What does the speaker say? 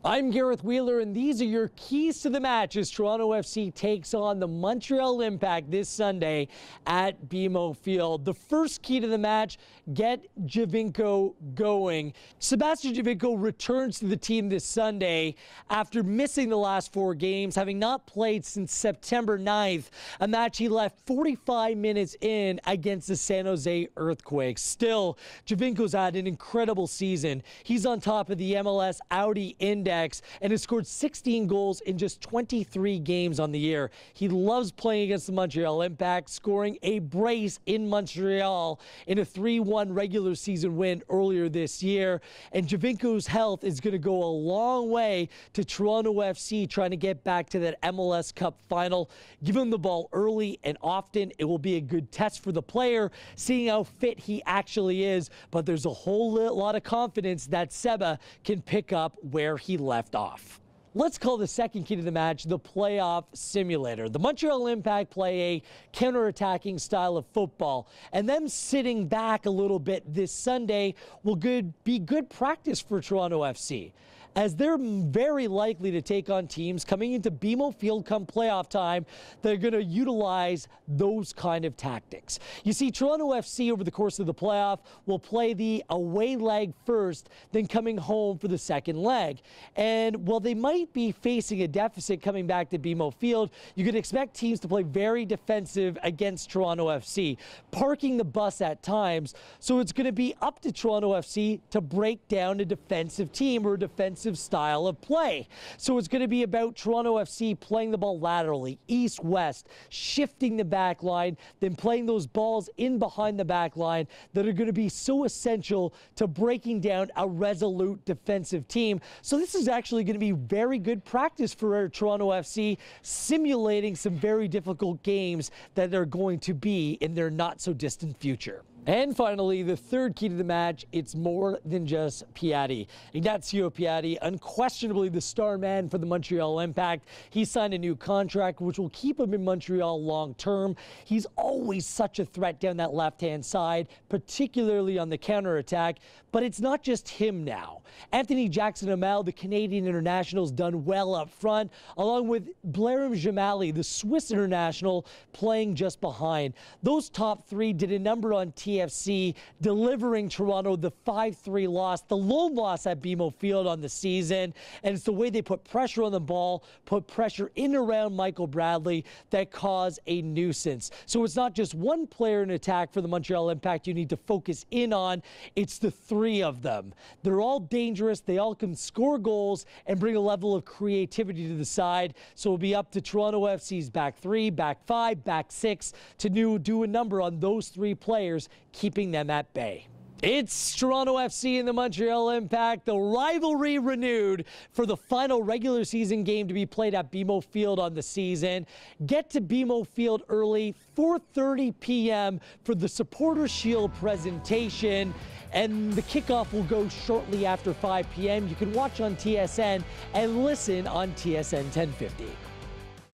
I'm Gareth Wheeler, and these are your keys to the match as Toronto FC takes on the Montreal Impact this Sunday at BMO Field. The first key to the match, get Giovinco going. Sebastian Giovinco returns to the team this Sunday after missing the last 4 games, having not played since September 9th, a match he left 45 minutes in against the San Jose Earthquakes. Still, Giovinco's had an incredible season. He's on top of the MLS Audi Index and has scored 16 goals in just 23 games on the year. He loves playing against the Montreal Impact, scoring a brace in Montreal in a 3-1 regular season win earlier this year. And Giovinco's health is going to go a long way to Toronto FC trying to get back to that MLS Cup final. Give him the ball early and often. It will be a good test for the player, seeing how fit he actually is. But there's a whole lot of confidence that Seba can pick up where he left off. Let's call the second key to the match the playoff simulator. The Montreal Impact play a counter-attacking style of football, and them sitting back a little bit this Sunday will be good practice for Toronto FC, as they're very likely to take on teams coming into BMO Field come playoff time that are going to utilize those kind of tactics. You see, Toronto FC over the course of the playoff will play the away leg first, then coming home for the second leg. And while they might be facing a deficit coming back to BMO Field, you could expect teams to play very defensive against Toronto FC, parking the bus at times. So it's going to be up to Toronto FC to break down a defensive team or a defensive style of play. So it's going to be about Toronto FC playing the ball laterally, east-west, shifting the back line, then playing those balls in behind the back line that are going to be so essential to breaking down a resolute defensive team. So this is actually going to be very good practice for Toronto FC, simulating some very difficult games that are going to be in their not-so-distant future. And finally, the third key to the match, it's more than just Piatti. Ignacio Piatti, unquestionably the star man for the Montreal Impact. He signed a new contract which will keep him in Montreal long term. He's always such a threat down that left-hand side, particularly on the counterattack. But it's not just him now. Anthony Jackson-Amel, the Canadian international, has done well up front, along with Blairim Jamali, the Swiss international, playing just behind. Those top three did a number on TFC, delivering Toronto the 5-3 loss, the lone loss at BMO Field on the season. And it's the way they put pressure on the ball, put pressure in around Michael Bradley that caused a nuisance. So it's not just one player in attack for the Montreal Impact you need to focus in on. It's the three of them. They're all dangerous. They all can score goals and bring a level of creativity to the side. So it'll be up to Toronto FC's back 3, back 5, back 6 to do a number on those 3 players, keeping them at bay. It's Toronto FC and the Montreal Impact, the rivalry renewed for the final regular season game to be played at BMO Field on the season. Get to BMO Field early, 4:30 p.m. for the Supporter Shield presentation, and the kickoff will go shortly after 5 p.m. You can watch on TSN and listen on TSN 1050.